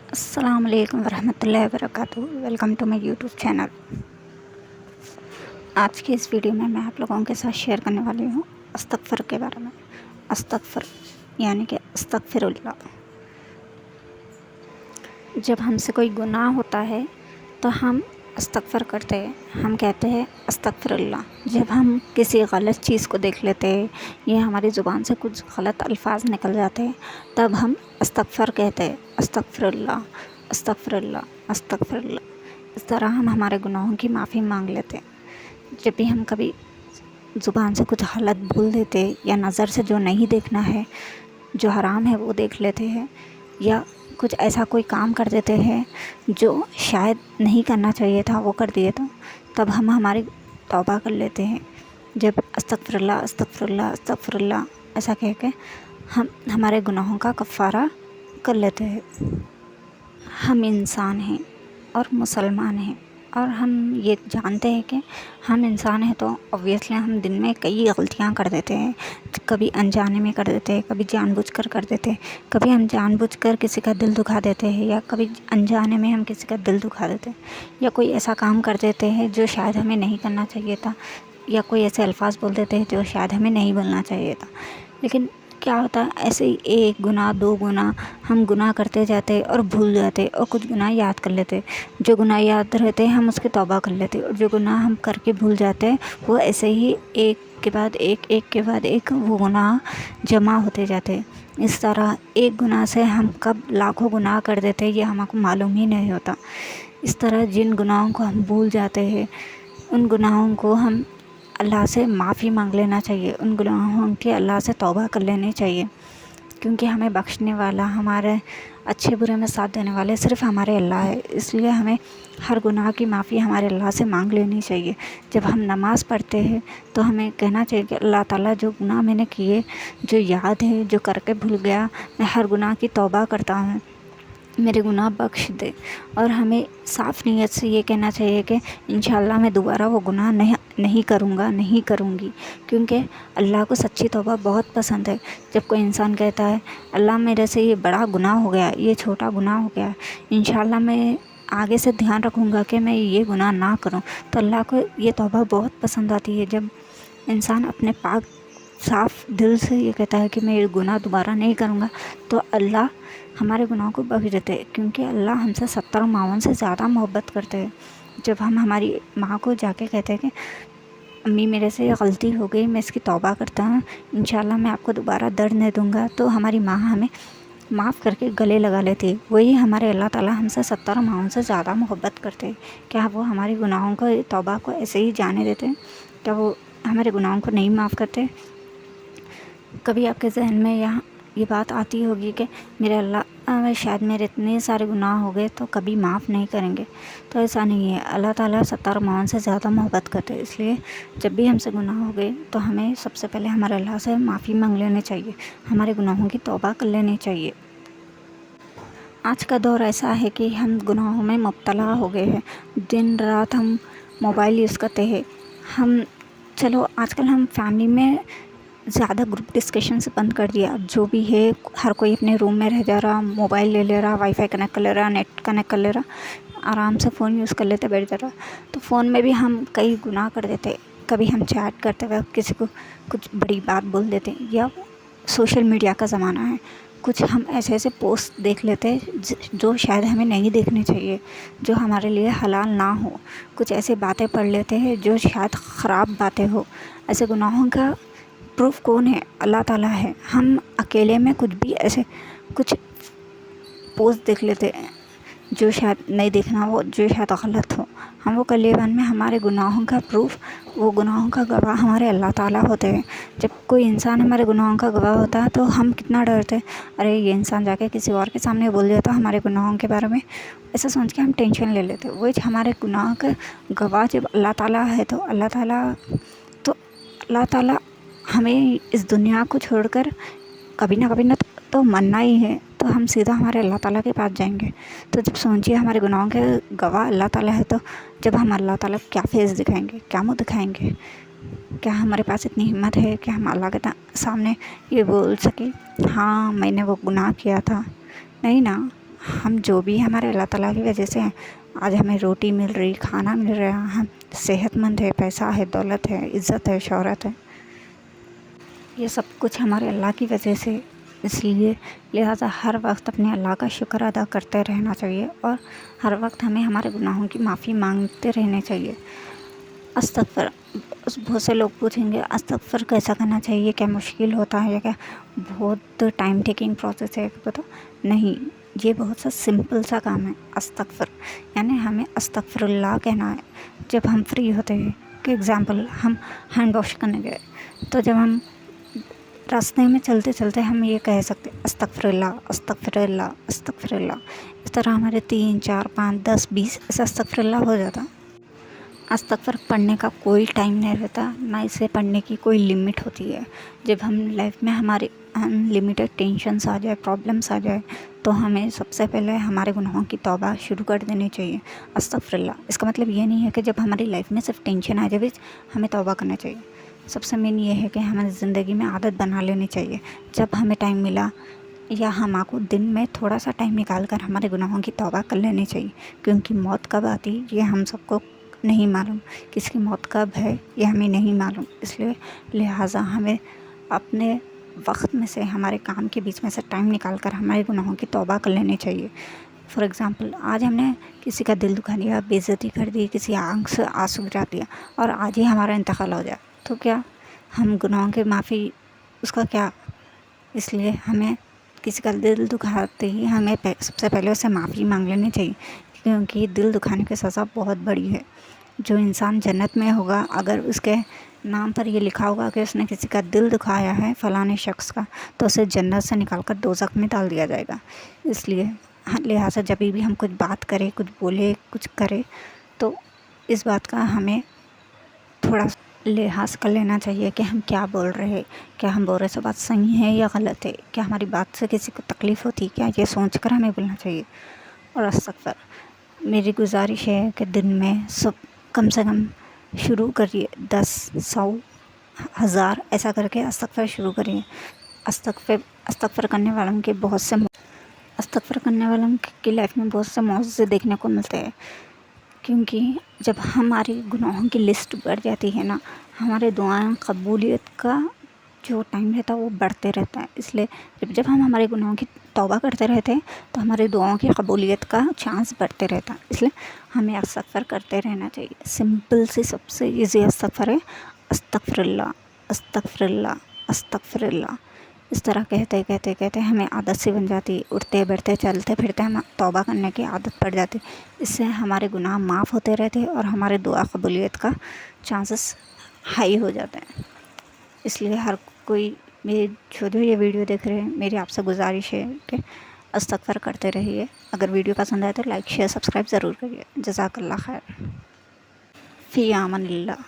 अस्सलाम वालेकुम वरहमतुल्लाहि वबरकातुहू। Welcome to my YouTube channel. आज की इस वीडियो में मैं आप लोगों के साथ शेयर करने वाली हूँ अस्तगफर के बारे में। अस्तगफर यानी कि अस्तगफिरुल्लाह। जब हमसे कोई गुनाह होता है तो हम अस्तगफर करते हैं, हम कहते हैं अस्तगफिरुल्लाह। जब हम किसी गलत चीज़ को देख लेते हैं या हमारी ज़ुबान से कुछ गलत अल्फाज निकल जाते हैं तब हम अस्तगफर कहते हैं, अस्तगफिरुल्लाह अस्तगफिरुल्लाह अस्तगफिरुल्लाह। इस तरह हम हमारे गुनाहों की माफ़ी मांग लेते हैं। जब भी हम कभी ज़ुबान से कुछ गलत बोल देते या नज़र से जो नहीं देखना है, जो हराम है वो देख लेते हैं, या कुछ ऐसा कोई काम कर देते हैं जो शायद नहीं करना चाहिए था वो कर दिए, तो तब हम हमारी तौबा कर लेते हैं। जब अस्तगफिरुल्लाह अस्तगफिरुल्लाह अस्तगफिरुल्लाह ऐसा कह के हम हमारे गुनाहों का कफ़ारा कर लेते हैं। हम इंसान हैं और मुसलमान हैं, और हम ये जानते हैं कि हम इंसान हैं तो ऑब्वियसली हम दिन में कई गलतियां कर देते हैं। कभी अनजाने में कर देते हैं, कभी जानबूझकर कर देते हैं, कभी हम जानबूझकर किसी का दिल दुखा देते हैं, या कभी अनजाने में हम किसी का दिल दुखा देते हैं, या कोई ऐसा काम कर देते हैं जो शायद हमें नहीं करना चाहिए था, या कोई ऐसे अल्फाज बोल देते हैं जो शायद हमें नहीं बोलना चाहिए था। लेकिन क्या होता है, ऐसे ही एक गुनाह दो गुनाह हम गुनाह करते जाते और भूल जाते, और कुछ गुनाह याद कर लेते। जो गुनाह याद रहते हम उसकी तौबा कर लेते, और जो गुनाह हम करके भूल जाते हैं वो ऐसे ही एक के बाद एक वो गुनाह जमा होते जाते। इस तरह एक गुनाह से हम कब लाखों गुनाह कर देते ये हमको मालूम ही नहीं होता। इस तरह जिन गुनाहों को हम भूल जाते हैं उन गुनाहों को हम अल्लाह से माफ़ी मांग लेना चाहिए, उन गुनाहों के अल्लाह से तौबा कर लेनी चाहिए, क्योंकि हमें बख्शने वाला, हमारे अच्छे बुरे में साथ देने वाले सिर्फ़ हमारे अल्लाह है। इसलिए हमें हर गुनाह की माफ़ी हमारे अल्लाह से मांग लेनी चाहिए। जब हम नमाज़ पढ़ते हैं तो हमें कहना चाहिए कि अल्लाह ताला जो गुनाह मैंने किए, जो याद है, जो करके भूल गया, मैं हर गुनाह की तौबा करता हूँ, मेरे गुनाह बख्श दे। और हमें साफ़ नीयत से ये कहना चाहिए कि इंशाअल्लाह मैं दोबारा वो गुनाह नहीं करूँगा, नहीं करूँगी, क्योंकि अल्लाह को सच्ची तौबा बहुत पसंद है। जब कोई इंसान कहता है अल्लाह मेरे से ये बड़ा गुनाह हो गया, ये छोटा गुनाह हो गया, इंशाअल्लाह मैं आगे से ध्यान रखूँगा कि मैं ये गुनाह ना करूँ, तो अल्लाह को ये तौबा बहुत पसंद आती है। जब इंसान अपने पाक साफ़ दिल से ये कहता है कि मैं ये गुनाह दोबारा नहीं करूँगा, तो अल्लाह हमारे गुनाहों को बख्श देते हैं, क्योंकि अल्लाह हमसे 70 मावन से ज़्यादा मोहब्बत करते हैं। जब हम हमारी माँ को जाके कहते हैं कि अम्मी मेरे से गलती हो गई, मैं इसकी तौबा करता हूँ, इंशाअल्लाह मैं आपको दोबारा दर्द नहीं दूँगा, तो हमारी माँ हमें माफ़ करके गले लगा लेती है। वही हमारे अल्लाह ताला हमसे 70 मावन से ज़्यादा मोहब्बत करते हैं। क्या वो हमारी गुनाहों को, तौबा को ऐसे ही जाने देते हैं? क्या वो हमारे गुनाहों को नहीं माफ़ करते? कभी आपके जहन में यहाँ ये बात आती होगी कि मेरे अल्लाह शायद मेरे इतने सारे गुनाह हो गए तो कभी माफ़ नहीं करेंगे। तो ऐसा नहीं है, अल्लाह ताला 70 मावन से ज़्यादा मोहब्बत करते हैं। इसलिए जब भी हमसे गुनाह हो गए तो हमें सबसे पहले हमारे अल्लाह से माफ़ी मांग लेनी चाहिए, हमारे गुनाहों की तौबा कर लेनी चाहिए। आज का दौर ऐसा है कि हम गुनाहों में मुब्तला हो गए हैं। दिन रात हम मोबाइल यूज़ करते हैं। चलो आजकल हम फैमिली में ज़्यादा ग्रुप डिस्कशन से बंद कर दिया। अब जो भी है हर कोई अपने रूम में रह जा रहा, मोबाइल ले ले रहा, वाईफाई कनेक्ट कर ले रहा, नेट कनेक्ट कर ले रहा, आराम से फ़ोन यूज़ कर लेते बैठ जा रहा। तो फ़ोन में भी हम कई गुनाह कर देते। कभी हम चैट करते वक्त किसी को कुछ बड़ी बात बोल देते, या सोशल मीडिया का ज़माना है, कुछ हम ऐसे ऐसे पोस्ट देख लेते जो शायद हमें नहीं देखने चाहिए, जो हमारे लिए हलाल ना हो। कुछ ऐसे बातें पढ़ लेते हैं जो शायद ख़राब बातें हो। ऐसे गुनाहों का प्रूफ कौन है? अल्लाह ताला है। हम अकेले में कुछ भी ऐसे कुछ पोस्ट देख लेते हैं जो शायद नहीं देखना हो, जो शायद गलत हो। हम वो कर लिए बाद में हमारे गुनाहों का प्रूफ, वो गुनाहों का गवाह हमारे अल्लाह ताला होते हैं। जब कोई इंसान हमारे गुनाहों का गवाह होता है तो हम कितना डरते हैं, अरे ये इंसान जाके किसी और के सामने बोल दिया तो हमारे गुनाहों के बारे में, ऐसा सोच के हम टेंशन ले लेते हैं। वही हमारे गुनाह का गवाह जब अल्लाह ताला है तो अल्लाह ताला हमें इस दुनिया को छोड़कर कभी ना कभी तो मरना ही है, तो हम सीधा हमारे अल्लाह ताला के पास जाएंगे। तो जब सोचिए हमारे गुनाहों के गवाह अल्लाह ताला है, तो जब हम अल्लाह ताला क्या फेस दिखाएंगे, क्या मुँह दिखाएंगे? क्या हमारे पास इतनी हिम्मत है कि हम अल्लाह के सामने ये बोल सके हाँ मैंने वो गुनाह किया था? नहीं ना। ہم جو بھی ہمارے اللہ تعالیٰ کی وجہ سے آج ہمیں روٹی مل رہی، کھانا مل رہا، ہم صحت مند ہے، پیسہ ہے، دولت ہے، عزت ہے، شہرت ہے، یہ سب کچھ ہمارے اللہ کی وجہ سے. اس لیے لہٰذا ہر وقت اپنے اللہ کا شکر ادا کرتے رہنا چاہیے اور ہر وقت ہمیں ہمارے گناہوں کی معافی مانگتے رہنے چاہیے. استغفر. بہت سے لوگ پوچھیں گے استغفر کیسا کرنا چاہیے، کیا مشکل ہوتا ہے یا کیا بہت ٹائم ٹیکنگ پروسیس ہے؟ پتہ نہیں، یہ بہت سا سمپل سا کام ہے. استغفر یعنی ہمیں استغفر اللہ کہنا ہے جب ہم فری ہوتے ہیں. کہ ایگزامپل ہم ہینڈ واش کرنے گئے تو جب ہم راستے میں چلتے چلتے ہم یہ کہہ سکتے استغفر اللہ، استغفر اللہ، استغفر اللہ. اس طرح ہمارے 3 4 5 10 20 ایسا استغفر اللہ ہو جاتا. استغفر پڑھنے کا کوئی ٹائم نہیں رہتا، نہ اسے پڑھنے کی کوئی لمٹ ہوتی ہے. جب ہم لائف میں ہمارے انلمیٹڈ ٹینشنس آ جائے، پرابلمس آ جائے، تو ہمیں سب سے پہلے ہمارے گناہوں کی توبہ شروع کر دینی چاہیے. استغفر اللہ اس کا مطلب یہ نہیں ہے کہ جب ہماری لائف میں صرف ٹینشن آ جائے ہمیں توبہ کرنا چاہیے. سب سے مین یہ ہے کہ ہمیں زندگی میں عادت بنا لینی چاہیے. جب ہمیں ٹائم ملا یا ہم کو دن میں تھوڑا سا ٹائم نکال کر ہمارے گناہوں کی توبہ کر لینی چاہیے. کیونکہ موت کب آتی یہ ہم سب کو نہیں معلوم، کس کی موت کب ہے یہ ہمیں نہیں معلوم. اس لیے لہٰذا ہمیں اپنے وقت میں سے، ہمارے کام کے بیچ میں سے ٹائم نکال کر ہمارے گناہوں کی توبہ کر لینی چاہیے. فار ایگزامپل آج ہم نے کسی کا دل دکھا دیا، بے عزتی کر دی، کسی آنکھ سے آنسو گرا دیا اور آج ہی ہمارا انتقال ہو جائے تو کیا ہم گناہوں کی معافی اس کا کیا؟ اس لیے ہمیں کسی کا دل دکھاتے ہی ہمیں سب سے پہلے اسے معافی مانگ لینی چاہیے. کیونکہ دل دکھانے کی سزا بہت بڑی ہے. جو انسان جنت میں ہوگا اگر اس کے نام پر یہ لکھا ہوگا کہ اس نے کسی کا دل دکھایا ہے فلاں شخص کا، تو اسے جنت سے نکال کر دوزخ میں ڈال دیا جائے گا. اس لیے لہٰذا جب بھی ہم کچھ بات کریں، کچھ بولے، کچھ کریں تو اس بات کا ہمیں تھوڑا لحاظ کر لینا چاہیے کہ ہم کیا بول رہے ہیں، کیا ہم بول رہے سے بات صحیح ہے یا غلط ہے، کیا ہماری بات سے کسی کو تکلیف ہوتی، کیا یہ سوچ کر ہمیں بولنا چاہیے. اور استغفر میری گزارش ہے کہ دن میں کم سے کم شروع کریے 10 100 1000 ایسا کر کے استغفر شروع کریے. استغفر کرنے والوں کے استغفر کرنے والوں کی لائف میں بہت سے معجزے دیکھنے کو ملتے ہیں. کیونکہ جب ہماری گناہوں کی لسٹ بڑھ جاتی ہے نا، ہمارے دعائیں قبولیت کا جو ٹائم رہتا ہے وہ بڑھتے رہتا ہے. اس لیے جب ہم ہمارے گناہوں کی توبہ کرتے رہتے ہیں تو ہمارے دعاؤں کی قبولیت کا چانس بڑھتے رہتا ہے. اس لیے ہمیں استغفر کرتے رہنا چاہیے. سمپل سی سب سے ایزی استغفر ہے استغفر اللہ، استغفر اللہ، استغفر اللہ. اس طرح کہتے کہتے کہتے ہمیں عادت سی بن جاتی، اٹھتے بیٹھتے چلتے پھرتے ہم توبہ کرنے کی عادت پڑ جاتی. اس سے ہمارے گناہ معاف ہوتے رہتے اور ہمارے دعا قبولیت کا چانسز ہائی ہو جاتے ہیں. اس لیے ہر کوئی جو یہ ویڈیو دیکھ رہے ہیں، میری آپ سے گزارش ہے کہ استغفر کرتے رہیے. اگر ویڈیو پسند آئے تو لائک شیئر سبسکرائب ضرور کریے. جزاک اللہ خیر. فی امان اللہ.